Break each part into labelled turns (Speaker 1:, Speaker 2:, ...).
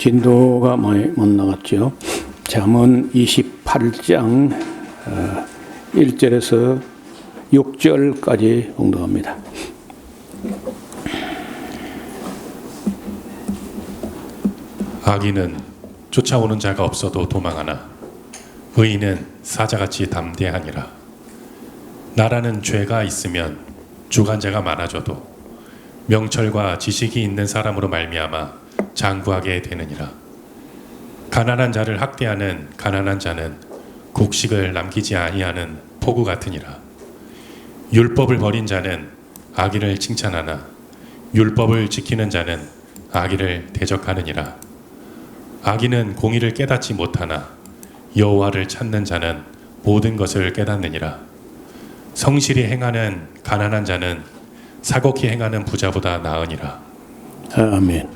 Speaker 1: 진도가 많이 못 나갔죠. 잠언 28장 1절에서 6절까지 봉독합니다.
Speaker 2: 악인은 쫓아오는 자가 없어도 도망하나 의인은 사자같이 담대하니라. 나라는 죄가 있으면 주관자가 많아져도 명철과 지식이 있는 사람으로 말미암아 장구하게 되느니라. 가난한 자를 학대하는 가난한 자는 곡식을 남기지 아니하는 포구 같으니라. 율법을 버린 자는 악인을 칭찬하나 율법을 지키는 자는 악인을 대적하느니라. 악인은 공의를 깨닫지 못하나 여호와를 찾는 자는 모든 것을 깨닫느니라. 성실히 행하는 가난한 자는 사곡히 행하는 부자보다 나으니라.
Speaker 1: 아멘.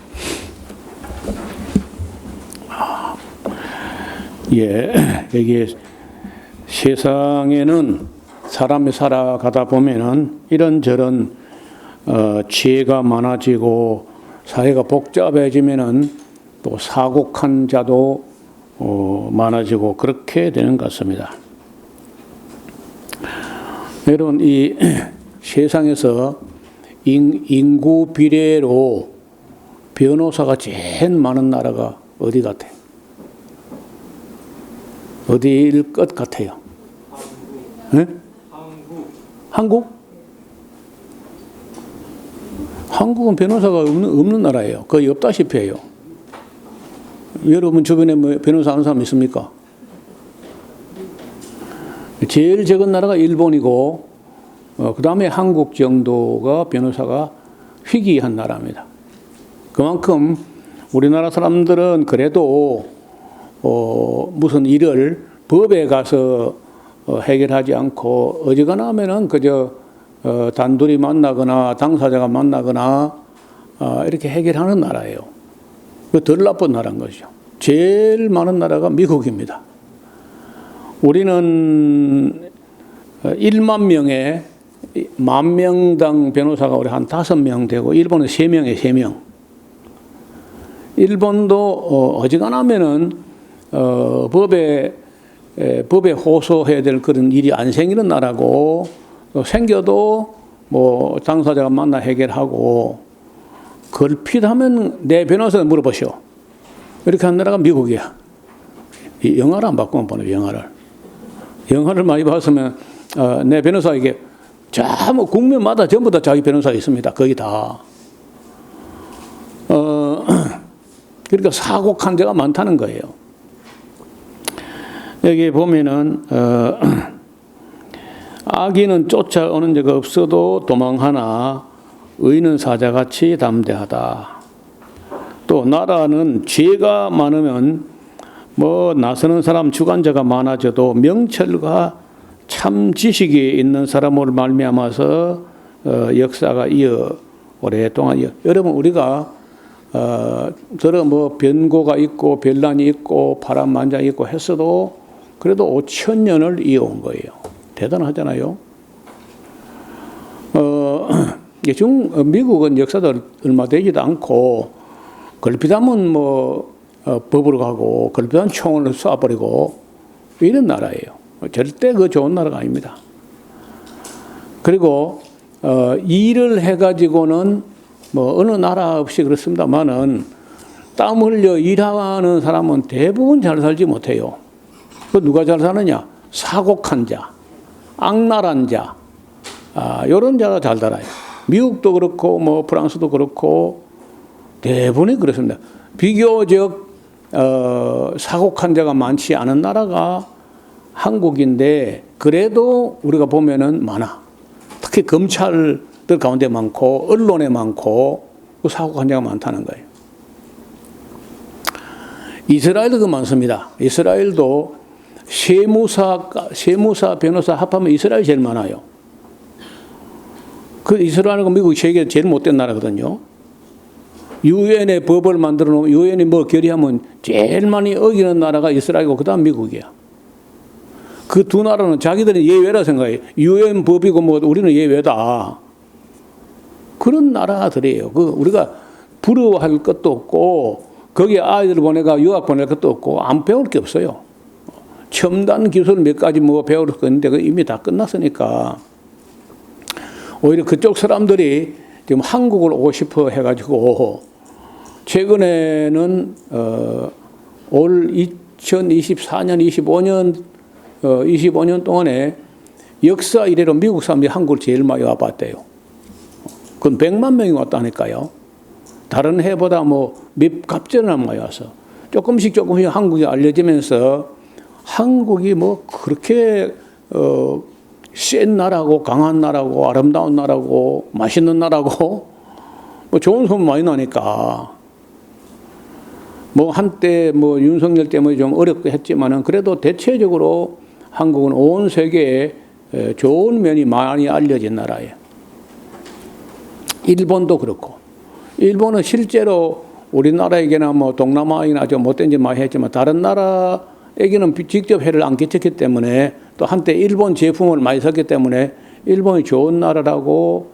Speaker 1: 여기 세상에는 사람이 살아가다 보면은 이런저런 죄가 많아지고 사회가 복잡해지면은 또 사곡한 자도 많아지고 그렇게 되는 것 같습니다. 여러분, 이 세상에서 인구 비례로 변호사가 제일 많은 나라가 어디 같아요? 어디일 것 같아요? 네? 한국? 한국은 변호사가 없는 나라예요. 거의 없다시피 해요. 여러분 주변에 뭐 변호사 아는 사람 있습니까? 제일 적은 나라가 일본이고 그 다음에 한국 정도가 변호사가 희귀한 나라입니다. 그만큼 우리나라 사람들은 그래도 무슨 일을 법에 가서 해결하지 않고 어지간하 하면은 그저 단둘이 만나거나 당사자가 만나거나 이렇게 해결하는 나라예요. 덜 나쁜 나라인 것이죠. 제일 많은 나라가 미국입니다. 우리는 1만 명에 10,000명당 변호사가 우리 한 5명 되고 일본은 3명에 3명. 일본도 어지간하면은 법에 호소해야 될 그런 일이 안 생기는 나라고 생겨도 뭐 당사자가 만나 해결하고 걸핏하면 내 변호사를 물어보시오. 이렇게 한 나라가 미국이야. 영화를 안 바꾸면 보네, 영화를 많이 봤으면 내 변호사에게 뭐 국민마다 전부 다 자기 변호사가 있습니다. 거기 다. 그러니까 사곡한 자가 많다는 거예요. 여기 보면은 악인은 쫓아오는 자가 없어도 도망하나 의인은 사자같이 담대하다. 또 나라는 죄가 많으면 뭐 나서는 사람 주관자가 많아져도 명철과 참 지식이 있는 사람으로 말미암아서 역사가 오랫동안 여러분 우리가 저런 뭐 변고가 있고 변란이 있고 파란만장이 있고 했어도 그래도 5,000년을 이어온 거예요. 대단하잖아요. 미국은 역사도 얼마 되지도 않고 걸핏하면 뭐 법으로 가고 걸핏하면 총을 쏴버리고 이런 나라예요. 절대 그 좋은 나라가 아닙니다. 그리고 일을 해가지고는 뭐 어느 나라 없이 그렇습니다만은 땀 흘려 일하는 사람은 대부분 잘 살지 못해요. 그 누가 잘 사느냐? 사곡한 자, 악랄한 자, 이런 자가 잘 살아요. 미국도 그렇고 뭐 프랑스도 그렇고 대부분이 그렇습니다. 비교적 사곡한 자가 많지 않은 나라가 한국인데 그래도 우리가 보면은 많아. 특히 검찰들 가운데 많고 언론에 많고 사곡한 자가 많다는 거예요. 이스라엘도 그 많습니다. 이스라엘도 세무사, 변호사 합하면 이스라엘이 제일 많아요. 그 이스라엘과 미국이 세계 제일 못된 나라거든요. 유엔에 법을 만들어 놓으면 유엔이 뭐 결의하면 제일 많이 어기는 나라가 이스라엘이고 그 다음 미국이야. 그 두 나라는 자기들이 예외라 생각해. 유엔 법이고 뭐 우리는 예외다. 그런 나라들이에요. 우리가 부러워할 것도 없고 거기에 아이들 보내가 유학 보낼 것도 없고 안 배울 게 없어요. 첨단 기술 몇 가지 뭐 배울 거 있는데 그 이미 다 끝났으니까 오히려 그쪽 사람들이 지금 한국을 오고 싶어 해가지고 최근에는 올 2024년, 25년 동안에 역사 이래로 미국 사람들이 한국을 제일 많이 와봤대요. 그건 100만 명이 왔다니까요. 다른 해보다 뭐 몇 갑절이나 많이 와서 조금씩 한국이 알려지면서 한국이 뭐 그렇게 센 나라고 강한 나라고 아름다운 나라고 맛있는 나라고 뭐 좋은 소문 많이 나니까 뭐 한때 뭐 윤석열 때문에 좀 어렵게 했지만은 그래도 대체적으로 한국은 온 세계에 좋은 면이 많이 알려진 나라예요. 일본도 그렇고 일본은 실제로 우리나라에게나 뭐 동남아이나 좀 못된 짓 많이 했지만 다른 나라에게는 직접 해를 안 끼쳤기 때문에 또 한때 일본 제품을 많이 샀기 때문에 일본이 좋은 나라라고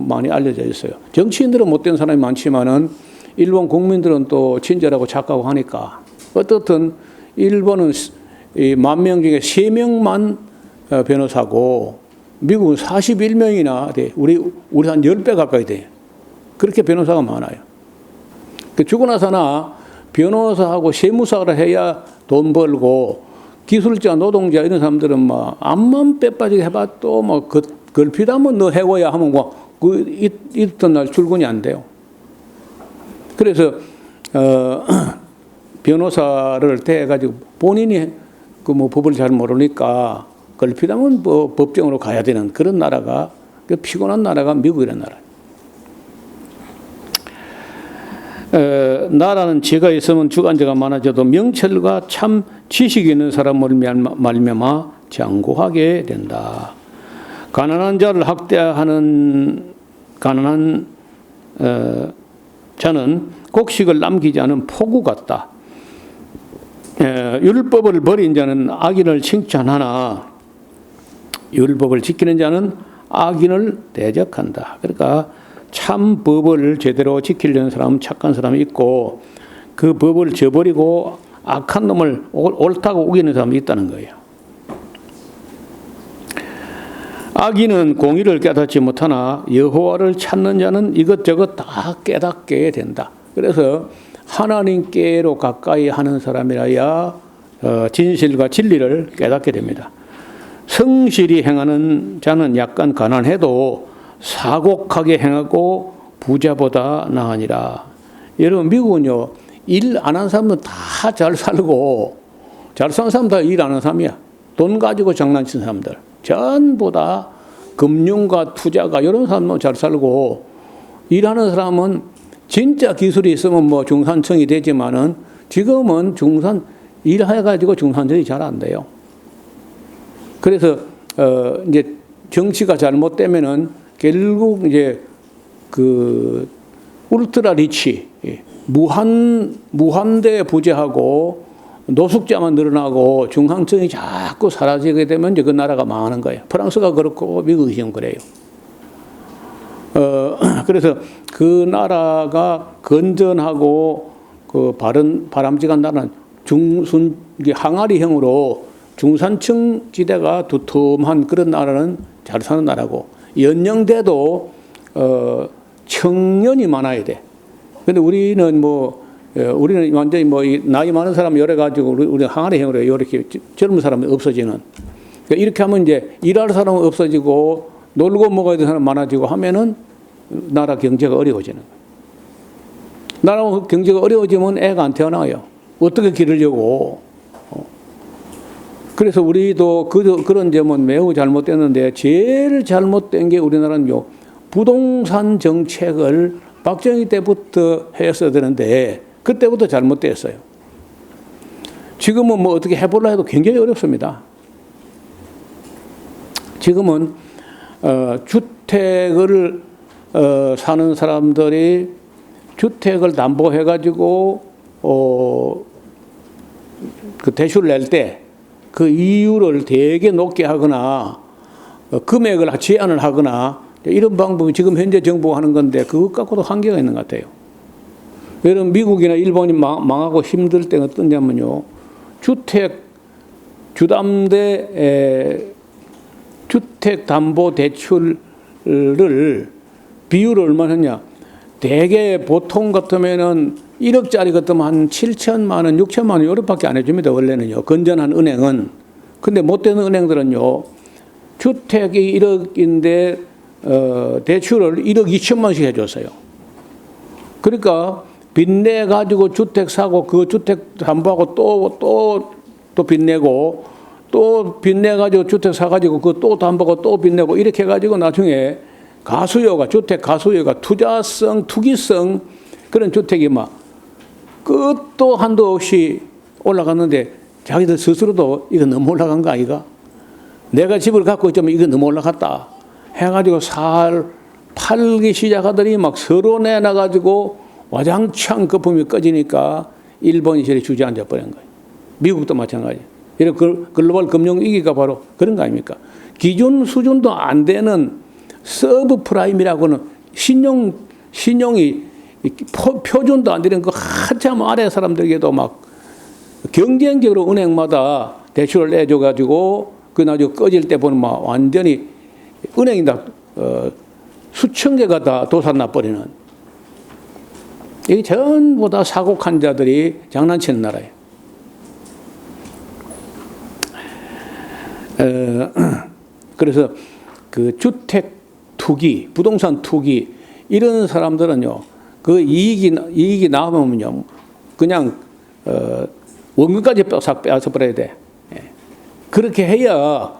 Speaker 1: 많이 알려져 있어요. 정치인들은 못된 사람이 많지만은 일본 국민들은 또 친절하고 착하고 하니까 어떻든 일본은 이 10,000명 중에 3명만 변호사고 미국은 41명이나 돼. 우리 한 10배 가까이 돼. 그렇게 변호사가 많아요. 죽고 나서나 변호사하고 세무사를 해야 돈 벌고 기술자, 노동자 이런 사람들은 막 암만 빼빠지게 해봐도 뭐 걸핏하면 너 해고야 하면 뭐 있던 날 출근이 안 돼요. 그래서 변호사를 대해가지고 본인이 뭐 법을 잘 모르니까 걸핏하면 뭐 법정으로 가야 되는 그런 나라가 피곤한 나라가 미국이라는 나라예요. 나라는 지가 있으면 주관자가 많아져도 명철과 참 지식이 있는 사람을 말미암아 장구하게 된다. 가난한 자를 학대하는 가난한 자는 곡식을 남기지 않은 포구 같다. 율법을 버린 자는 악인을 칭찬하나 율법을 지키는 자는 악인을 대적한다. 그러니까 참 법을 제대로 지키려는 사람은 착한 사람이 있고 그 법을 저버리고 악한 놈을 옳다고 우기는 사람이 있다는 거예요. 악인은 공의를 깨닫지 못하나 여호와를 찾는 자는 이것저것 다 깨닫게 된다. 그래서 하나님께로 가까이 하는 사람이라야 진실과 진리를 깨닫게 됩니다. 성실히 행하는 자는 약간 가난해도 사곡하게 행하고 부자보다 나으니라. 여러분 미국은요 일 안 한 사람은 다 잘 살고 잘 사는 사람 다 일 안 하는 사람이야. 돈 가지고 장난친 사람들 전부 다 금융가 투자가 이런 사람은 잘 살고 일하는 사람은 진짜 기술이 있으면 뭐 중산층이 되지만은 지금은 일해가지고 중산층이 잘 안 돼요. 그래서 이제 정치가 잘못되면은 결국 이제 그 울트라 리치 무한대 부재하고 노숙자만 늘어나고 중산층이 자꾸 사라지게 되면 이제 그 나라가 망하는 거예요. 프랑스가 그렇고 미국이 지금 그래요. 그래서 그 나라가 건전하고 그 바람직한 나라는 항아리형으로 중산층 지대가 두툼한 그런 나라는 잘 사는 나라고 연령대도 청년이 많아야 돼. 근데 우리는 완전히 나이 많은 사람 열어 가지고 우리 항아리형으로 이렇게 젊은 사람이 없어지는. 그러니까 이렇게 하면 이제 일할 사람은 없어지고 놀고 먹어야 되는 사람 많아지고 하면은 나라 경제가 어려워지는 거예요. 나라 경제가 어려워지면 애가 안 태어나요. 어떻게 기르려고. 그래서 우리도 그런 점은 매우 잘못됐는데 제일 잘못된 게 우리나라는요. 부동산 정책을 박정희 때부터 했어야 되는데 그때부터 잘못됐어요. 지금은 뭐 어떻게 해보려 해도 굉장히 어렵습니다. 지금은 주택을 사는 사람들이 주택을 담보해가지고 그 대출을 낼 때 그 이율을 되게 높게 하거나 금액을 제한을 하거나 이런 방법이 지금 현재 정부가 하는 건데 그것 갖고도 한계가 있는 것 같아요. 여러분 미국이나 일본이 망하고 힘들 때가 어떠냐면요. 주택담보대출을 비율을 얼마나 했냐. 대개 보통 같으면은 1억짜리 같으면 한 7천만 원, 6천만 원 요렇게밖에 안 해줍니다. 원래는요. 건전한 은행은. 근데 못되는 은행들은요. 주택이 1억인데 대출을 1억 2천만 원씩 해줬어요. 그러니까 빚내 가지고 주택 사고 그 주택 담보하고 또 빚내고 또 빚내 가지고 주택 사 가지고 그 또 담보하고 또 빚내고 이렇게 해 가지고 나중에 주택 가수요가 투자성, 투기성 그런 주택이 막 끝도 한도 없이 올라갔는데 자기들 스스로도 이거 너무 올라간 거 아이가? 내가 집을 갖고 있자면 이거 너무 올라갔다 해가지고 팔기 시작하더니 막 서로 내놔가지고 와장창 거품이 꺼지니까 일본이 저리 주저앉아 버린 거예요. 미국도 마찬가지. 이런 글로벌 금융 위기가 바로 그런 거 아닙니까? 기준 수준도 안 되는 서브프라임이라고는 신용이 표준도 안 되는 그 한참 아래 사람들에게도 막 경쟁적으로 은행마다 대출을 내줘가지고 그 나중에 꺼질 때 보면 막 완전히 은행이 다 수천 개가 다 도산나버리는 이게 전부 다 사고한 자들이 장난치는 나라예요. 그래서 그 주택 투기, 부동산 투기 이런 사람들은요, 그 이익이 나오면요, 그냥 원금까지 빼앗아 버려야 돼. 그렇게 해야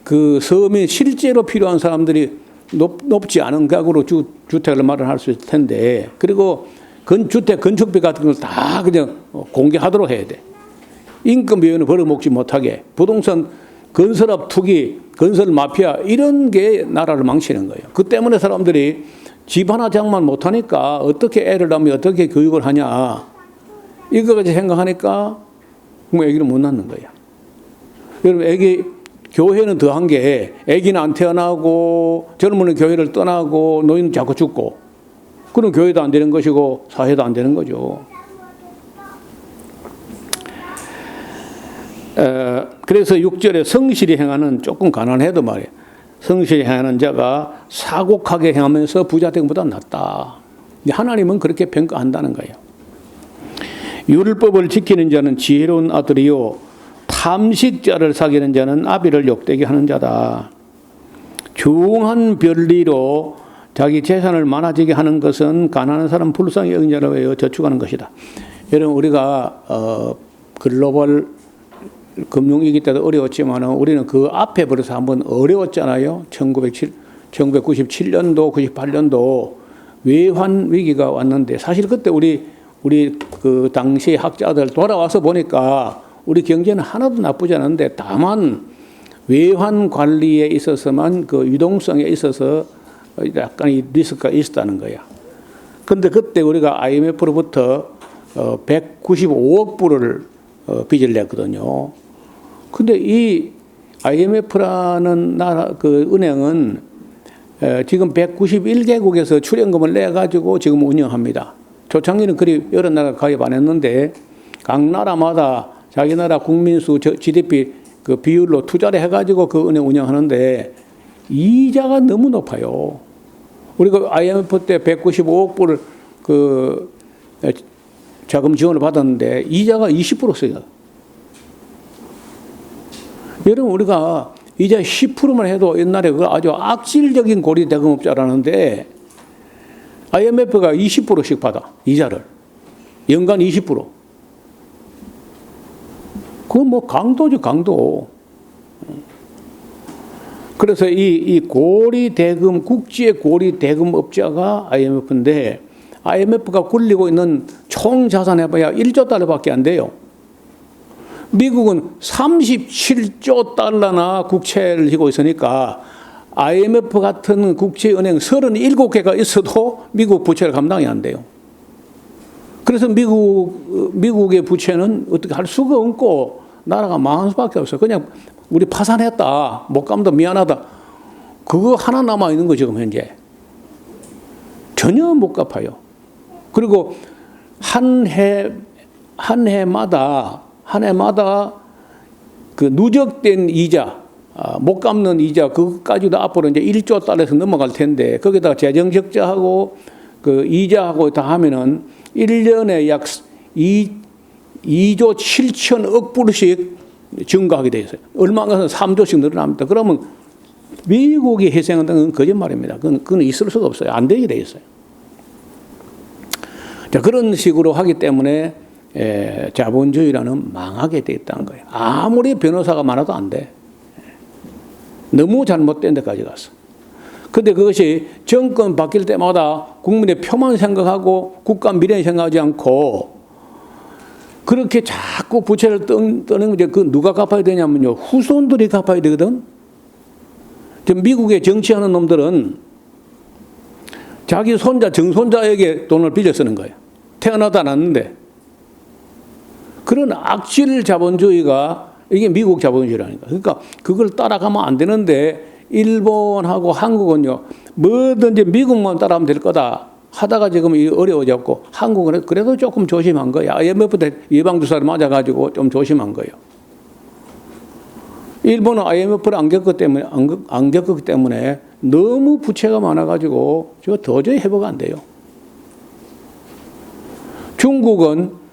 Speaker 1: 그 서민 실제로 필요한 사람들이 높지 않은 가구로 주택을 마련할 수 있을 텐데, 그리고 주택 건축비 같은 걸 다 그냥 공개하도록 해야 돼. 인건비는 벌어먹지 못하게. 부동산 건설업 투기, 건설 마피아 이런 게 나라를 망치는 거예요. 그 때문에 사람들이 집 하나 장만 못하니까 어떻게 애를 낳으면 어떻게 교육을 하냐. 이거까지 생각하니까 뭐 애기를 못 낳는 거야. 여러분 교회는 더한 게 애기는 안 태어나고 젊은이는 교회를 떠나고 노인은 자꾸 죽고 그럼 교회도 안 되는 것이고 사회도 안 되는 거죠. 그래서 6절에 성실히 행하는 조금 가난해도 말이에요. 성실히 행하는 자가 사곡하게 행하면서 부자 되는 것보다 낫다. 하나님은 그렇게 평가한다는 거예요. 율법을 지키는 자는 지혜로운 아들이요 탐식자를 사귀는 자는 아비를 욕되게 하는 자다. 중한 별리로 자기 재산을 많아지게 하는 것은 가난한 사람 불쌍히 여긴 자를 위하여 저축하는 것이다. 여러분 우리가 글로벌 금융위기 때도 어려웠지만 우리는 그 앞에 벌써 한번 어려웠잖아요. 1997년도, 98년도 외환 위기가 왔는데 사실 그때 우리 그 당시 학자들 돌아와서 보니까 우리 경제는 하나도 나쁘지 않은데 다만 외환 관리에 있어서만 그 유동성에 있어서 약간의 리스크가 있었다는 거야. 그런데 그때 우리가 IMF로부터 195억 불을 빚을 냈거든요. 근데 이 IMF라는 나라 그 은행은 지금 191개국에서 출연금을 내 가지고 지금 운영합니다. 초창기는 그리 여러 나라가 가입 안 했는데 각 나라마다 자기 나라 국민수 GDP 그 비율로 투자를 해 가지고 그 은행 운영하는데 이자가 너무 높아요. 우리가 IMF 때 195억 불을 그 자금 지원을 받았는데 이자가 20%였어요. 여러분 우리가 이자 10%만 해도 옛날에 그 아주 악질적인 고리 대금업자라는데 IMF가 20%씩 받아 이자를 연간 20%. 그건 뭐 강도죠 강도. 그래서 이 고리 대금 국제 고리 대금업자가 IMF인데 IMF가 굴리고 있는 총 자산 해봐야 1조 달러밖에 안 돼요. 미국은 37조 달러나 국채를 지고 있으니까 IMF 같은 국제은행 37개가 있어도 미국 부채를 감당이 안 돼요. 그래서 미국의 부채는 어떻게 할 수가 없고 나라가 망할 수밖에 없어요. 그냥 우리 파산했다. 못 갚는다. 미안하다. 그거 하나 남아있는 거 지금 현재. 전혀 못 갚아요. 그리고 한 해마다 그 누적된 이자, 못 갚는 이자 그것까지도 앞으로 이제 1조 달러에서 넘어갈 텐데 거기다가 재정 적자하고 그 이자하고 다 하면은 1년에 약 2조 7천억 불씩 증가하게 돼 있어요. 얼마가 3조씩 늘어납니다. 그러면 미국이 희생한다는 건 거짓말입니다. 그건 있을 수가 없어요. 안 되게 돼 있어요. 자, 그런 식으로 하기 때문에 자본주의라는 망하게 돼 있다는 거예요. 아무리 변호사가 많아도 안 돼. 너무 잘못된 데까지 갔어. 근데 그것이 정권 바뀔 때마다 국민의 표만 생각하고 국가 미래 생각하지 않고 그렇게 자꾸 부채를 떠는 게 그 누가 갚아야 되냐면요. 후손들이 갚아야 되거든. 지금 미국에 정치하는 놈들은 자기 손자, 정손자에게 돈을 빌려 쓰는 거예요. 태어나도 않았는데. 그런 악질 자본주의가 이게 미국 자본주의라니까. 그러니까 그걸 따라가면 안 되는데 일본하고 한국은요. 뭐든지 미국만 따라하면 될 거다 하다가 지금 어려워졌고 한국은 그래도 조금 조심한 거야. IMF 때 예방주사를 맞아가지고 좀 조심한 거예요. 일본은 IMF를 안 겪었기 때문에 너무 부채가 많아가지고 저 도저히 회복 안 돼요. 중국은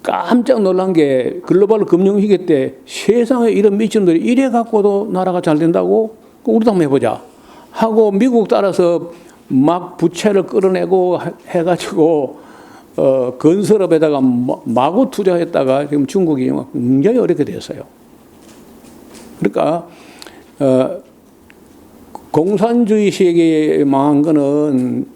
Speaker 1: 깜짝 놀란 게 글로벌 금융위기 때 세상에 이런 미친들이 이래 갖고도 나라가 잘 된다고? 우리도 한번 해보자 하고 미국 따라서 막 부채를 끌어내고 해가지고 건설업에다가 마구 투자했다가 지금 중국이 굉장히 어렵게 됐어요. 그러니까 공산주의 세계에 망한 거는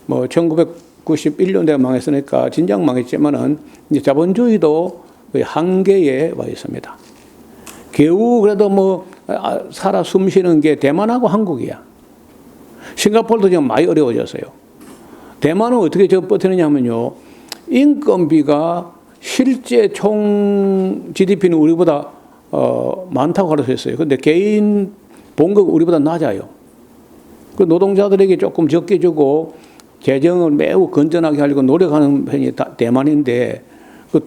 Speaker 1: 뭐 1991년대에 망했으니까 진작 망했지만은 이제 자본주의도 거의 한계에 와 있습니다. 겨우 그래도 뭐 살아 숨쉬는 게 대만하고 한국이야. 싱가포르도 지금 많이 어려워졌어요. 대만은 어떻게 저 버티느냐 하면요. 인건비가 실제 총 GDP는 우리보다 많다고 가르쳤어요. 근데 개인 봉급 우리보다 낮아요. 그 노동자들에게 조금 적게 주고 재정을 매우 건전하게 하려고 노력하는 편이 대만인데 그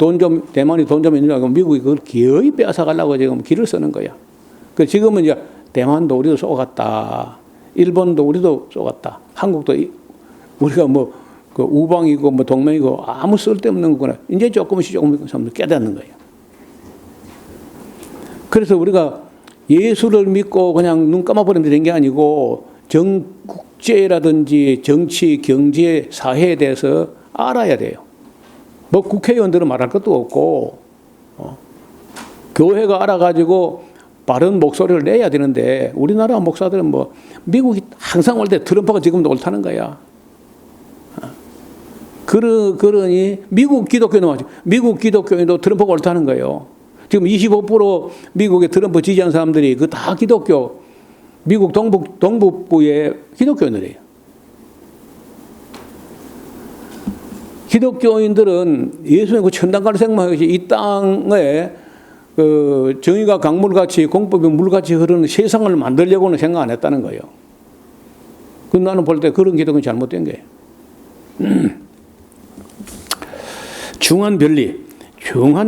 Speaker 1: 대만이 돈 좀 있느라고 미국이 그걸 기어이 빼앗아가려고 지금 길을 쓰는 거야. 그 지금은 이제 대만도 우리도 쏘갔다. 일본도 우리도 쏘갔다. 한국도 우리가 뭐 그 우방이고 뭐 동맹이고 아무 쓸데없는 거구나. 이제 조금씩 깨닫는 거예요. 그래서 우리가 예수를 믿고 그냥 눈 감아버리면 되는 게 아니고 국제라든지 정치, 경제, 사회에 대해서 알아야 돼요. 뭐 국회의원들은 말할 것도 없고 교회가 알아가지고 바른 목소리를 내야 되는데 우리나라 목사들은 뭐 미국이 항상 올 때 트럼프가 지금도 옳다는 거야. 그러니 미국 기독교인도 트럼프가 옳다는 거예요. 지금 25% 미국의 트럼프 지지한 사람들이 그 다 기독교, 미국 동북부의 기독교인들이에요. 기독교인들은 예수님 그 천당 갈 생각하지 이 땅에 그 정의가 강물같이 공법이 물같이 흐르는 세상을 만들려고는 생각 안 했다는 거예요. 그 나는 볼 때 그런 기독은 잘못된 거예요. 중한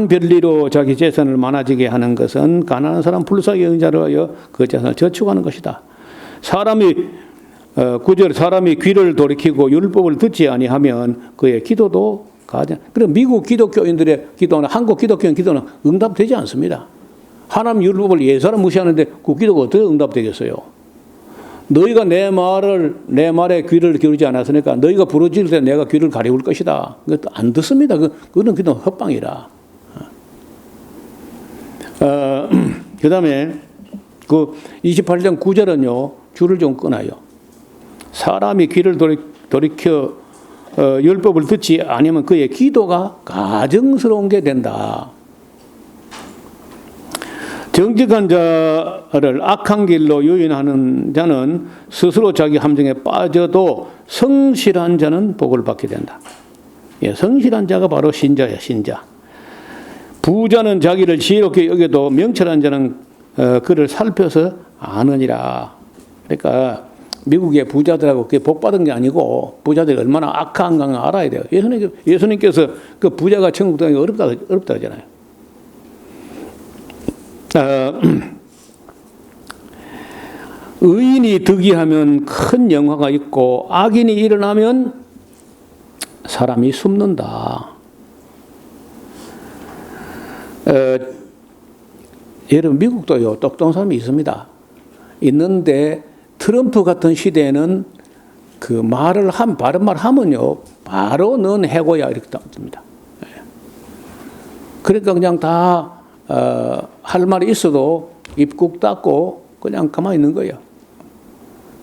Speaker 1: 변리로 자기 재산을 많아지게 하는 것은 가난한 사람 불쌍히 의자로 하여 그 재산을 저축하는 것이다. 9절 사람이 귀를 돌이키고 율법을 듣지 아니하면 그의 기도도 가장. 그럼 미국 기독교인들의 기도나 한국 기독교인 기도는 응답되지 않습니다. 하나님 율법을 예사를 무시하는데 그 기도가 어떻게 응답되겠어요? 너희가 내 말에 귀를 기울이지 않았으니까 너희가 부르짖을 때 내가 귀를 가리울 것이다. 그것도 안 듣습니다. 그런 기도는 헛방이라. 그 다음에 그 28장 9절은요, 줄을 좀 끊어요. 사람이 귀를 돌이켜 율법을 듣지 아니면 그의 기도가 가증스러운 게 된다. 정직한 자를 악한 길로 유인하는 자는 스스로 자기 함정에 빠져도 성실한 자는 복을 받게 된다. 예, 성실한 자가 바로 신자야, 신자. 부자는 자기를 지혜롭게 여겨도 명철한 자는 그를 살펴서 아느니라. 그러니까 미국의 부자들하고 그게 복 받은 게 아니고 부자들이 얼마나 악한가 알아야 돼요. 예수님께서 그 부자가 천국 들어가기 어렵다 하잖아요. 의인이 득이하면 큰 영화가 있고 악인이 일어나면 사람이 숨는다. 여러분 미국도요 똑똑한 사람이 있습니다. 있는데 트럼프 같은 시대에는 그 말을 바른 말 하면요 바로 넌 해고야 이렇게 답니다. 그러니까 그냥 다 할 말이 있어도 입국 닫고 그냥 가만히 있는 거예요.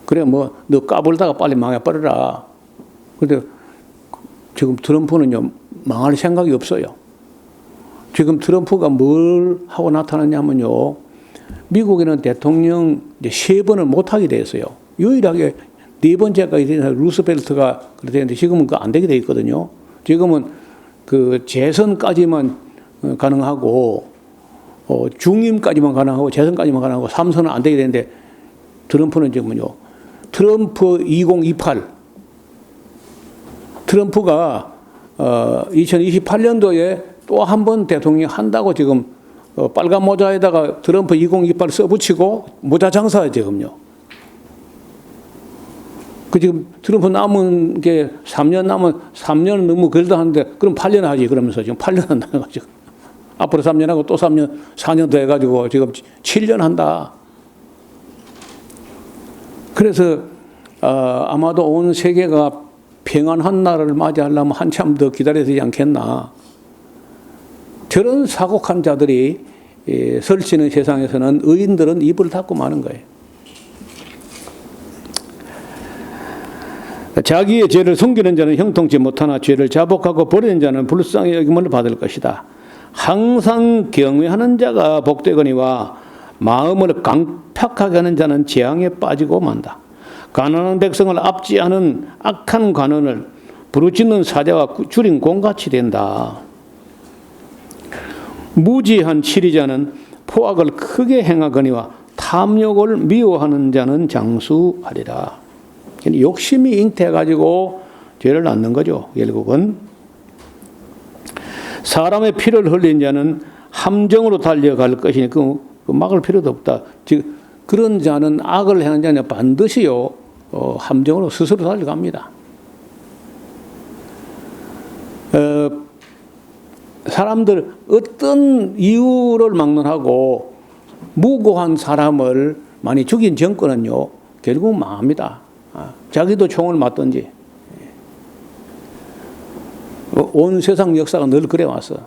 Speaker 1: 그래 뭐 너 까불다가 빨리 망해버려라. 근데 지금 트럼프는요 망할 생각이 없어요. 지금 트럼프가 뭘 하고 나타났냐면요 미국에는 대통령 이제 3번을 못하게 됐어요. 유일하게 4번째가 루스벨트가 그렇게 됐는데 지금은 그 안 되게 돼 있거든요. 지금은 그 재선까지만 가능하고 중임까지만 가능하고 재선까지만 가능하고 3선은 안 되게 되는데 트럼프는 지금은요. 트럼프 2028 트럼프가 2028년도에 또 한 번 대통령 한다고 지금 빨간 모자에다가 트럼프 2028 써붙이고 모자 장사에 지금요. 그 지금 트럼프 남은 게 3년 남은 3년 너무 걸다 하는데 그럼 8년 하지 그러면서 지금 8년 한다는 거죠. 앞으로 3년 하고 또 3년 4년 더 해가지고 지금 7년 한다. 그래서 아마도 온 세계가 평안한 날을 맞이하려면 한참 더 기다려야 되지 않겠나. 저런 사고한 자들이 설치는 세상에서는 의인들은 입을 닫고 마는 거예요. 자기의 죄를 숨기는 자는 형통치 못하나 죄를 자복하고 버리는 자는 불쌍히 여김을 받을 것이다. 항상 경외하는 자가 복되거니와 마음을 강팍하게 하는 자는 재앙에 빠지고 만다. 가난한 백성을 압제하는 악한 관원을 부르짖는 사자와 줄인 곰같이 된다. 무지한 치리자는 포악을 크게 행하거니와 탐욕을 미워하는 자는 장수하리라. 욕심이 잉태해가지고 죄를 낳는 거죠. 결국은 사람의 피를 흘린 자는 함정으로 달려갈 것이니 그 막을 필요도 없다. 즉 그런 자는 악을 행하는 자는 반드시요 함정으로 스스로 달려갑니다. 사람들 어떤 이유를 막론하고 무고한 사람을 많이 죽인 정권은요 결국 망합니다. 자기도 총을 맞든지. 온 세상 역사가 늘 그래 왔어.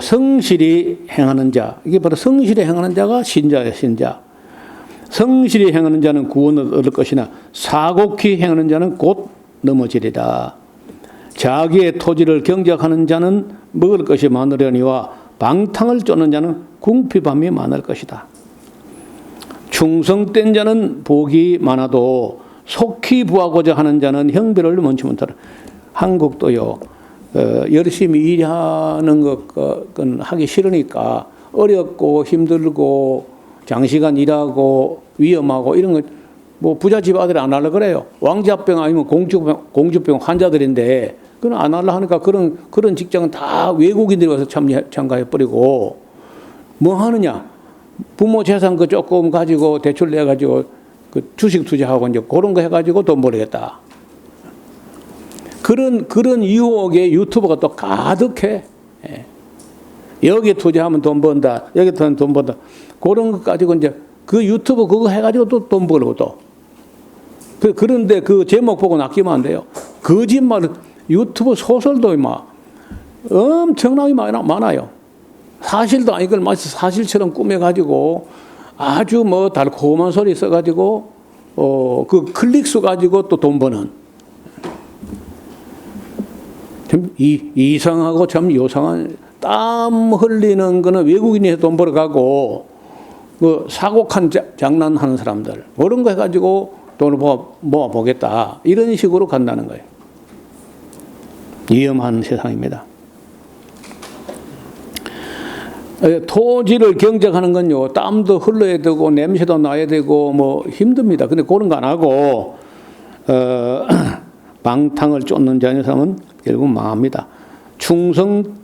Speaker 1: 성실히 행하는 자, 이게 바로 성실히 행하는 자가 신자예요, 신자. 성실히 행하는 자는 구원을 얻을 것이나 사곡히 행하는 자는 곧 넘어지리라. 자기의 토지를 경작하는 자는 먹을 것이 많으려니와 방탕을 쫓는 자는 궁핍함이 많을 것이다. 충성된 자는 복이 많아도 속히 부하고자 하는 자는 형벌을 면치 못하라. 한국도요. 열심히 일하는 건 하기 싫으니까 어렵고 힘들고 장시간 일하고 위험하고 이런 거 뭐 부잣집 아들이 안 하려고 그래요. 왕자병 아니면 공주병 환자들인데 그건 안 하려고 하니까 그런 직장은 다 외국인들이 와서 참가해버리고 뭐 하느냐. 부모 재산 그 조금 가지고 대출 내가지고 그 주식 투자하고 이제 그런 거 해가지고 돈 벌겠다. 그런 유혹에 유튜버가 또 가득해. 여기 투자하면 돈 번다. 여기 투자하면 돈 번다. 그런 거 가지고 이제 그 유튜브 그거 해가지고 또 돈 벌고 또. 그런데 그 제목 보고 낚이면 안 돼요. 거짓말, 유튜브 소설도 막 엄청나게 많아요. 사실도 아니 걸 마치 사실처럼 꾸며가지고 아주 뭐 달콤한 소리 써가지고 그 클릭수 가지고 또 돈 버는. 참 이상하고 참 요상한 땀 흘리는 거는 외국인이 해서 돈 벌어가고 그 사고한 장난하는 사람들 그런 거 해가지고 돈을 모아보겠다 이런 식으로 간다는 거예요. 위험한 세상입니다. 토지를 경작하는 건요, 땀도 흘러야 되고 냄새도 나야 되고 뭐 힘듭니다. 근데 그런 거 안 하고 방탕을 쫓는 자의 사람은 결국 망합니다. 충성된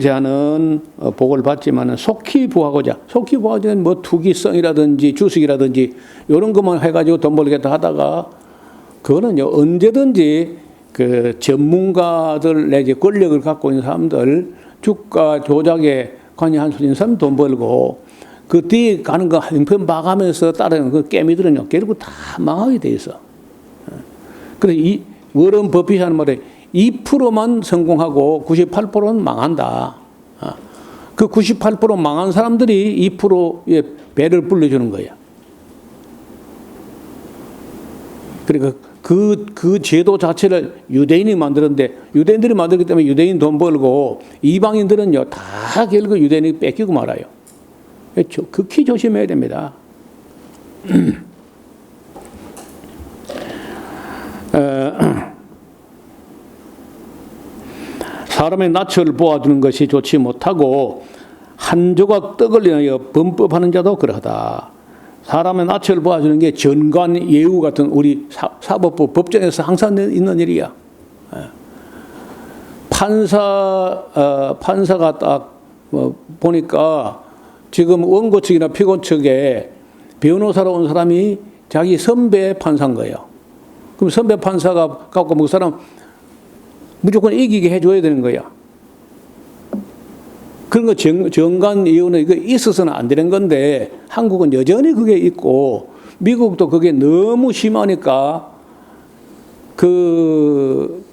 Speaker 1: 자는 복을 받지만 속히 부하고자 뭐 투기성이라든지 주식이라든지 이런 것만 해가지고 돈 벌겠다 하다가 그거는요 언제든지 그 전문가들 내지 권력을 갖고 있는 사람들 주가 조작에 관여한 수있는 사람 돈 벌고 그 뒤에 가는 거 형편 봐가면서 따르는 그 깨미들은요 결국 다 망하게 돼 있어. 그래서 이 워런 버핏이 하는 말에 2%만 성공하고 98%는 망한다. 그 98% 망한 사람들이 2%의 배를 불러주는 거야. 그러니까 그 제도 자체를 유대인이 만들었는데 유대인들이 만들기 때문에 유대인 돈 벌고 이방인들은요 다 결국 유대인이 뺏기고 말아요. 극히 조심해야 됩니다. 사람의 낯을 보아주는 것이 좋지 못하고 한 조각 떡을 위하여 범법하는 자도 그러하다. 사람의 낯을 보아주는 게 전관 예우 같은 우리 사법부 법정에서 항상 있는 일이야. 판사가 딱 보니까 지금 원고 측이나 피고 측에 변호사로 온 사람이 자기 선배 판사인 거예요. 그럼 선배 판사가 갖고 그 사람 무조건 이기게 해줘야 되는 거야. 그런 거 정관이유는 이거 있어서는 안 되는 건데 한국은 여전히 그게 있고 미국도 그게 너무 심하니까 그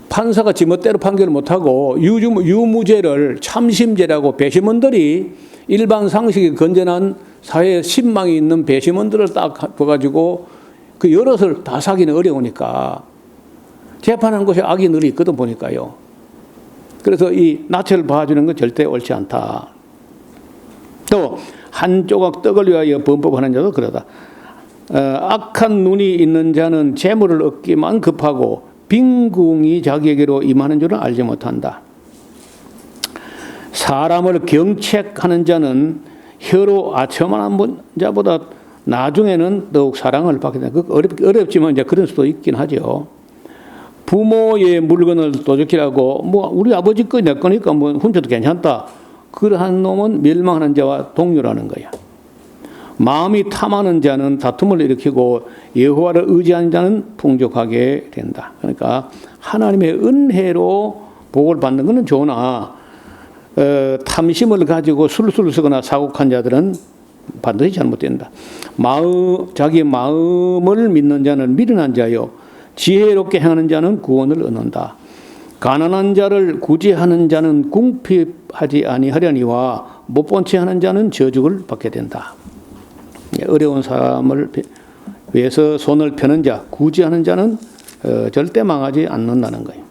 Speaker 1: 판사가 지멋대로 판결을 못하고 유무죄를 참심죄라고 배심원들이 일반 상식이 건전한 사회에 신망이 있는 배심원들을 딱 봐가지고 그 여럿을 다 사기는 어려우니까 재판하는 곳에 악이 늘 있거든 보니까요. 그래서 이 낯을 봐주는 건 절대 옳지 않다. 또 한 조각 떡을 위하여 범법하는 자도 그러다. 악한 눈이 있는 자는 재물을 얻기만 급하고 빈궁이 자기에게로 임하는 줄은 알지 못한다. 사람을 경책하는 자는 혀로 아첨하는 자보다 나중에는 더욱 사랑을 받게 된다. 어렵지만 이제 그런 수도 있긴 하죠. 부모의 물건을 도적이라고 뭐 우리 아버지 거 내 거니까 뭐 훔쳐도 괜찮다. 그러한 놈은 멸망하는 자와 동료라는 거야. 마음이 탐하는 자는 다툼을 일으키고 여호와를 의지하는 자는 풍족하게 된다. 그러니까 하나님의 은혜로 복을 받는 것은 좋으나 탐심을 가지고 술술 쓰거나 사고한 자들은 반드시 잘못된다. 자기 마음을 믿는 자는 미련한 자요 지혜롭게 행하는 자는 구원을 얻는다. 가난한 자를 구제하는 자는 궁핍하지 아니하려니와 못 본 채 하는 자는 저주를 받게 된다. 어려운 사람을 위해서 손을 펴는 자, 구제하는 자는 절대 망하지 않는다는 거예요.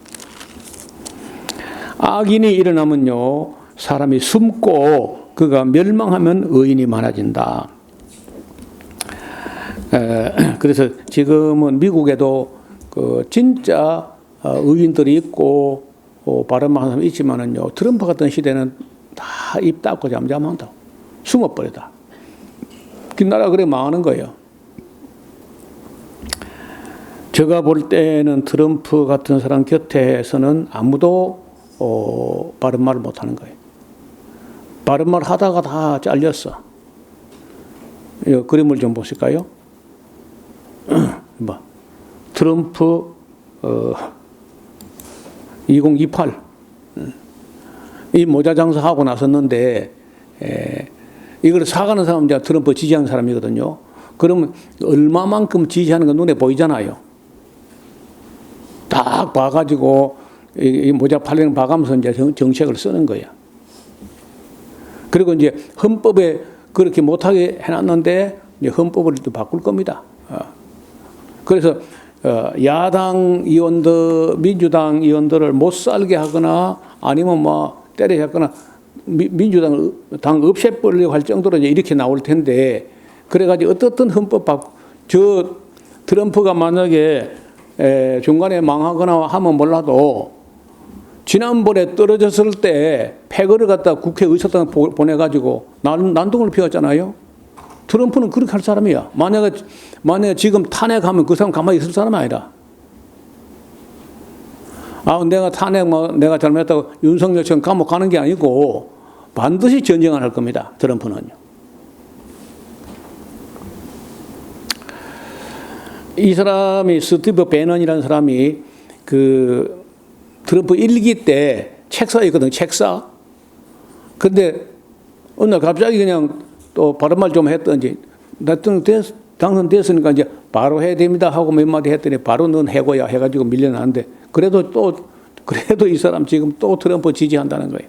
Speaker 1: 악인이 일어나면요, 사람이 숨고 그가 멸망하면 의인이 많아진다. 그래서 지금은 미국에도 그 진짜 의인들이 있고 바른말 하는 사람이 있지만은요, 트럼프 같은 시대는 다 입 닫고 잠잠한다. 숨어버리다. 그 나라가 그래 망하는 거예요. 제가 볼 때는 트럼프 같은 사람 곁에서는 아무도 바른 말을 못하는 거예요. 바른 말 하다가 다 잘렸어. 이 그림을 좀 보실까요? 뭐 트럼프 2028 이 모자 장사하고 나섰는데 이걸 사가는 사람은 이제 트럼프 지지하는 사람이거든요. 그러면 얼마만큼 지지하는 건 눈에 보이잖아요. 딱 봐가지고 이 모자 팔리는 봐가면서 이제 정책을 쓰는 거야. 그리고 이제 헌법에 그렇게 못하게 해놨는데 이제 헌법을 또 바꿀 겁니다. 그래서 야당 의원들, 민주당 의원들을 못 살게 하거나 아니면 뭐 때려잡거나 민주당 당 없애버리려고 할 정도로 이제 이렇게 나올 텐데 그래가지고 어떻든 헌법 저 트럼프가 만약에 중간에 망하거나 하면 몰라도 지난번에 떨어졌을 때 패거를 갖다 국회 의사당 보내가지고 난동을 피웠잖아요. 트럼프는 그렇게 할 사람이야. 만약에 지금 탄핵하면 그 사람 가만히 있을 사람 아니라. 내가 내가 잘못했다고 윤석열처럼 감옥 가는 게 아니고 반드시 전쟁을 할 겁니다. 트럼프는요. 이 사람이 스티브 배넌이라는 사람이 그 트럼프 1기 때 책사였거든, 책사. 근데 어느 날 갑자기 그냥 또 바른 말 좀 했던지 당선됐으니까 이제 바로 해야 됩니다 하고 몇 마디 했더니 바로 넌 해고야 해가지고 밀려나는데 그래도 이 사람 지금 또 트럼프 지지한다는 거예요.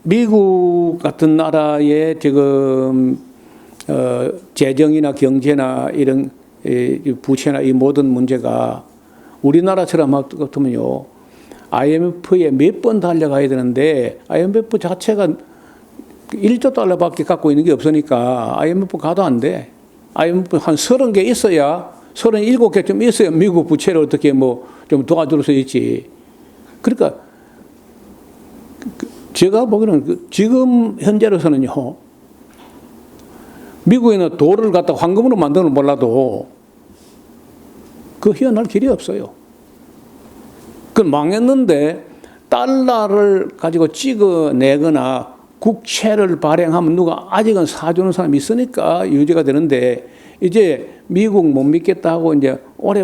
Speaker 1: 미국 같은 나라의 지금 재정이나 경제나 이런 부채나 이 모든 문제가 우리나라처럼 같으면요 IMF에 몇 번 달려가야 되는데 IMF 자체가 1조 달러밖에 갖고 있는 게 없으니까 IMF 가도 안 돼. IMF 한 30개 있어야 37개쯤 있어야 미국 부채를 어떻게 뭐 좀 도와줄 수 있지. 그러니까 제가 보기에는 지금 현재로서는요 미국에는 돌을 갖다 황금으로 만드는 몰라도 그 희어날 길이 없어요. 그 망했는데 달러를 가지고 찍어내거나 국채를 발행하면 누가 아직은 사주는 사람이 있으니까 유지가 되는데 이제 미국 못 믿겠다 하고 이제 올해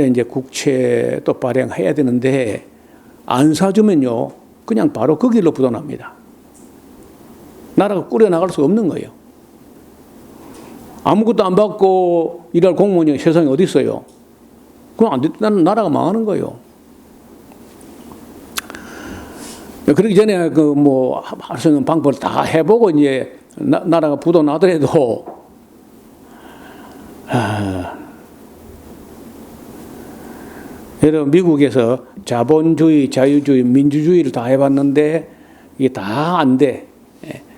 Speaker 1: 이제 국채 또 발행해야 되는데 안 사주면요 그냥 바로 그 길로 부도납니다. 나라가 꾸려나갈 수 없는 거예요. 아무것도 안 받고 일할 공무원이 세상에 어디 있어요? 그럼 안 된다는 나라가 망하는 거예요. 그러기 전에 할 수 있는 방법을 다 해보고 이제 나라가 부도 나더라도 여러분 미국에서 자본주의, 자유주의, 민주주의를 다 해봤는데 이게 다 안 돼.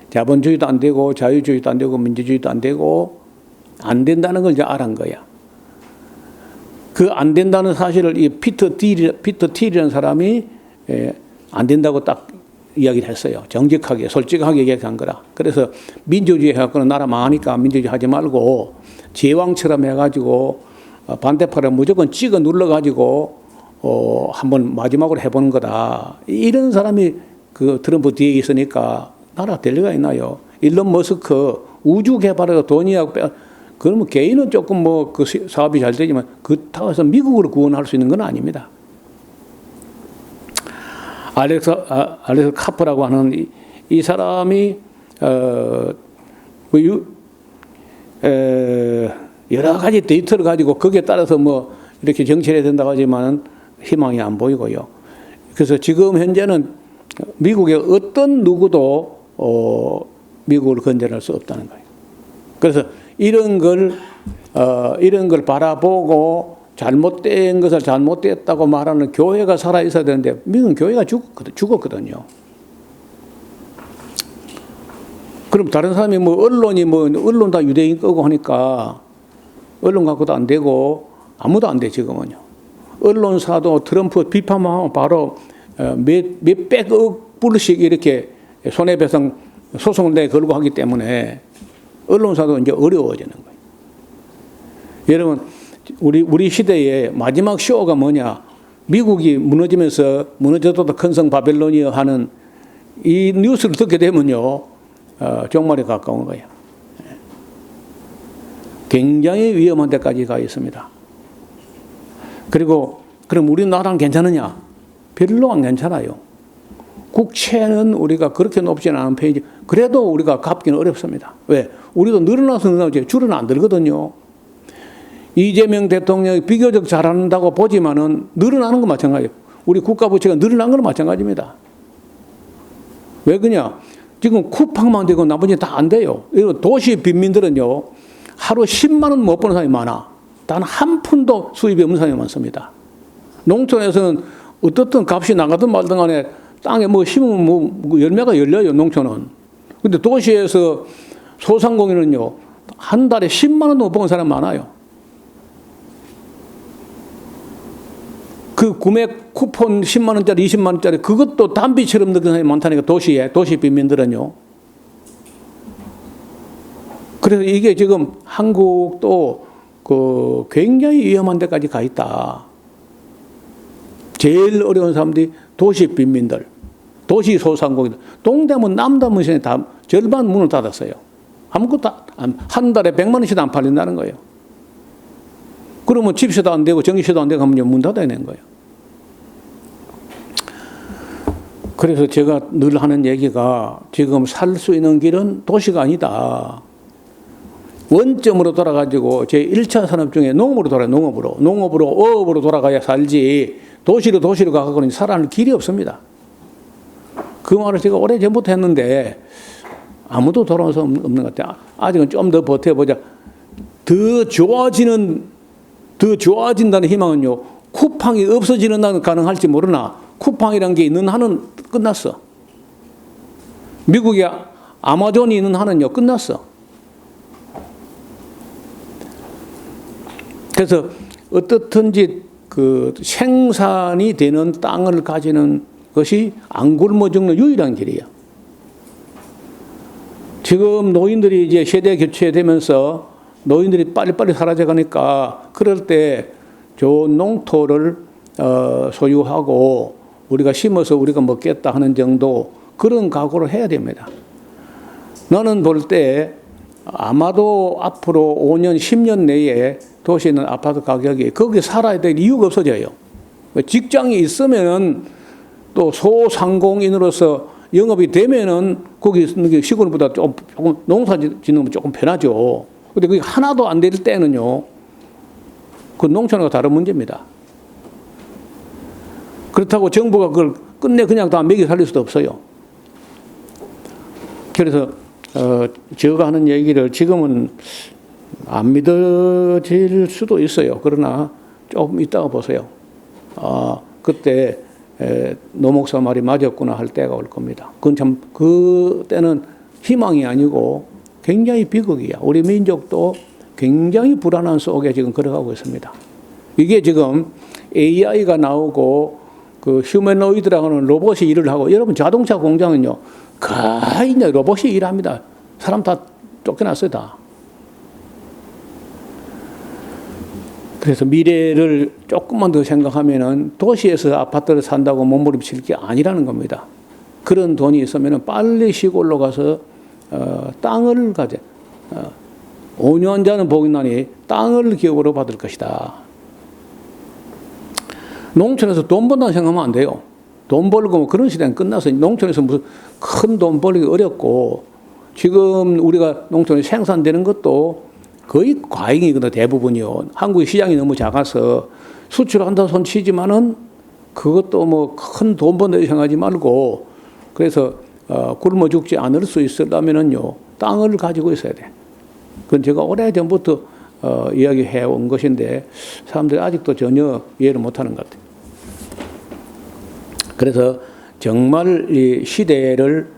Speaker 1: 자본주의도 안 되고 자유주의도 안 되고 민주주의도 안 되고 안 된다는 걸 이제 알은 거야. 그 안 된다는 사실을 이 피터 틸이라는 사람이 안 된다고 딱 이야기를 했어요. 정직하게, 솔직하게 얘기한 거라. 그래서 민주주의 해갖고는 나라 망하니까 민주주의 하지 말고 제왕처럼 해가지고 반대파를 무조건 찍어 눌러가지고 한번 마지막으로 해보는 거다. 이런 사람이 그 트럼프 뒤에 있으니까 나라가 될 리가 있나요? 일론 머스크 우주 개발에도 돈이하고 그러면 개인은 조금 그 사업이 잘 되지만 그렇다고 해서 미국으로 구원할 수 있는 건 아닙니다. 알렉스 카프라고 하는 이 사람이 여러 가지 데이터를 가지고 거기에 따라서 이렇게 정치해야 된다고 하지만 희망이 안 보이고요. 그래서 지금 현재는 미국의 어떤 누구도 미국을 건져낼 수 없다는 거예요. 그래서 이런 걸 바라보고 잘못된 것을 잘못됐다고 말하는 교회가 살아 있어야 되는데 미국은 교회가 죽었거든요. 그럼 다른 사람이 언론 다 유대인 거고 하니까 언론 갖고도 안 되고 아무도 안 돼 지금은요. 언론사도 트럼프 비판만 하면 바로 몇백억 불씩 이렇게 손해배상 소송을 내 걸고 하기 때문에 언론사도 이제 어려워지는 거예요. 여러분, 우리 시대의 마지막 쇼가 뭐냐? 미국이 무너지면서 무너져도 큰 성 바벨론이여 하는 이 뉴스를 듣게 되면요, 종말에 가까운 거예요. 굉장히 위험한 데까지 가 있습니다. 그리고 그럼 우리나라는 괜찮으냐? 별로 안 괜찮아요. 국채는 우리가 그렇게 높지는 않은 편이지. 그래도 우리가 갚기는 어렵습니다. 왜? 우리도 늘어나서 늘어나지 줄은 안 들거든요. 이재명 대통령이 비교적 잘한다고 보지만은 늘어나는 건 마찬가지예요. 우리 국가 부채가 늘어난 건 마찬가지입니다. 왜 그러냐? 지금 쿠팡만 되고 나머지 다 안 돼요. 도시 빈민들은요, 하루 10만 원 못 버는 사람이 많아. 단 한 푼도 수입이 없는 사람이 많습니다. 농촌에서는 어떻든 값이 나가든 말든 간에 땅에 심으면 열매가 열려요, 농촌은. 근데 도시에서 소상공인은요, 한 달에 10만 원도 못 버는 사람 많아요. 그 구매 쿠폰 10만 원짜리, 20만 원짜리 그것도 담비처럼 느끼는 사람이 많다니까 도시 빈민들은요. 그래서 이게 지금 한국도 그 굉장히 위험한 데까지 가 있다. 제일 어려운 사람들이 도시 빈민들, 도시 소상공인들. 동대문, 남대문시에 다 절반 문을 닫았어요. 아무것도 한 달에 100만 원씩도 안 팔린다는 거예요. 그러면 집세도 안 되고 전기세도 안 되고 하면 문 닫아야 되는 거예요. 그래서 제가 늘 하는 얘기가 지금 살 수 있는 길은 도시가 아니다. 원점으로 돌아가지고 제 1차 산업 중에 농업으로 돌아가요. 농업으로 어업으로 돌아가야 살지 도시로 가고는 살아갈 길이 없습니다. 그 말을 제가 오래전부터 했는데 아무도 돌아와서 없는 것 같아요. 아직은 좀 더 버텨보자. 더 좋아진다는 희망은요. 쿠팡이 없어지는 날은 가능할지 모르나 쿠팡이라는 게 있는 한은 끝났어. 미국에 아마존이 있는 한은요. 끝났어. 그래서 어떻든지 그 생산이 되는 땅을 가지는 것이 안 굶어 죽는 유일한 길이에요. 지금 노인들이 이제 세대 교체되면서 노인들이 빨리빨리 사라져가니까 그럴 때 좋은 농토를 소유하고 우리가 심어서 우리가 먹겠다 하는 정도 그런 각오를 해야 됩니다. 나는 볼 때 아마도 앞으로 5년, 10년 내에 도시에 있는 아파트 가격이 거기 살아야 될 이유가 없어져요. 직장이 있으면은 또 소상공인으로서 영업이 되면은 거기 있는 게 시골보다 조금 농사 짓는 건 조금 편하죠. 근데 그게 하나도 안 될 때는요, 그 농촌과 다른 문제입니다. 그렇다고 정부가 그걸 끝내 그냥 다 먹여 살릴 수도 없어요. 그래서 제가 하는 얘기를 지금은 안 믿어질 수도 있어요. 그러나 조금 있다가 보세요. 그때 노 목사 말이 맞았구나 할 때가 올 겁니다. 그건 참 그때는 희망이 아니고 굉장히 비극이야. 우리 민족도 굉장히 불안한 속에 지금 걸어가고 있습니다. 이게 지금 AI가 나오고 그 휴머노이드라고는 로봇이 일을 하고 여러분 자동차 공장은요 거의 이제 로봇이 일합니다. 사람 다 쫓겨났어요 다. 그래서 미래를 조금만 더 생각하면은 도시에서 아파트를 산다고 몸부림칠 게 아니라는 겁니다. 그런 돈이 있으면은 빨리 시골로 가서 땅을 가져. 5년 전은 복이 나니 땅을 기업으로 받을 것이다. 농촌에서 돈 번다고 생각하면 안 돼요. 돈 벌고 뭐 그런 시대는 끝나서 농촌에서 무슨 큰 돈 벌기 어렵고 지금 우리가 농촌에 생산되는 것도 거의 과잉이거든 대부분이요. 한국의 시장이 너무 작아서 수출한다 손 치지만은 그것도 뭐 큰 돈 번다고 생각하지 말고 그래서 굶어 죽지 않을 수 있으려면은요 땅을 가지고 있어야 돼. 그건 제가 오래전부터 이야기해 온 것인데 사람들이 아직도 전혀 이해를 못하는 것 같아요. 그래서 정말 이 시대를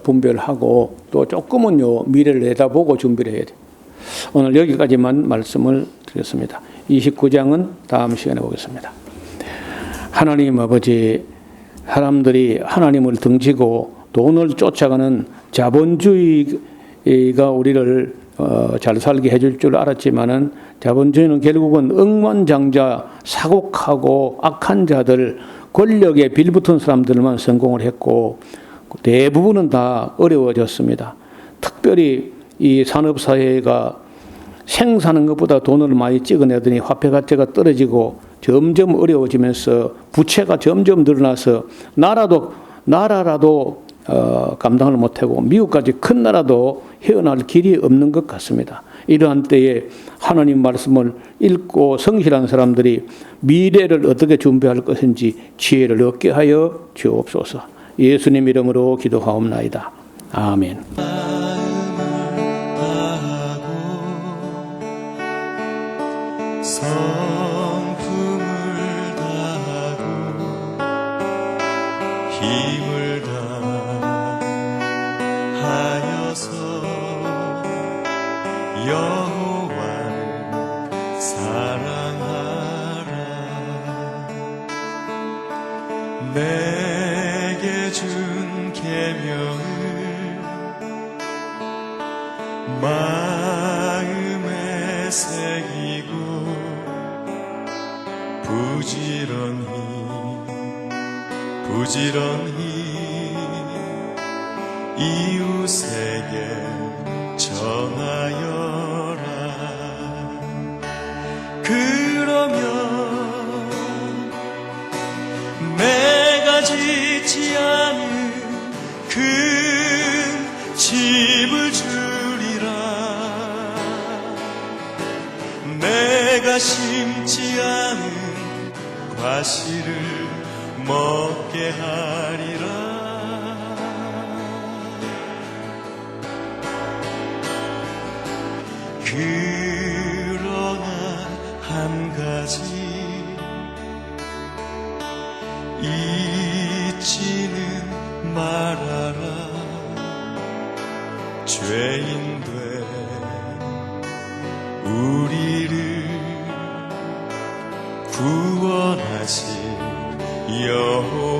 Speaker 1: 분별하고 또 조금은요 미래를 내다보고 준비를 해야 돼. 오늘 여기까지만 말씀을 드렸습니다. 29장은 다음 시간에 보겠습니다. 하나님 아버지, 사람들이 하나님을 등지고 돈을 쫓아가는 자본주의가 우리를 잘 살게 해줄 줄 알았지만은 자본주의는 결국은 억만장자, 사곡하고 악한 자들, 권력에 빌붙은 사람들만 성공을 했고 대부분은 다 어려워졌습니다. 특별히 이 산업사회가 생사하는 것보다 돈을 많이 찍어내더니 화폐 가치가 떨어지고 점점 어려워지면서 부채가 점점 늘어나서 나라라도 감당을 못하고 미국까지 큰 나라도 헤어날 길이 없는 것 같습니다. 이러한 때에 하나님 말씀을 읽고 성실한 사람들이 미래를 어떻게 준비할 것인지 지혜를 얻게 하여 주옵소서. 예수님 이름으로 기도하옵나이다. 아멘.
Speaker 3: 성품을 다하고 힘을 다하여서 여호와를 사랑하라. 내게 준 계명을 마음에 새기고 부지런히 이웃에게 전하여라. 그러면 내가 짓지 않은 큰 집을 주리라. 내가 심지 않은 과실을 먹게 하리라. 그러나 한 가지 잊지는 말아라. 죄인 된 우리를 구원하신 여호와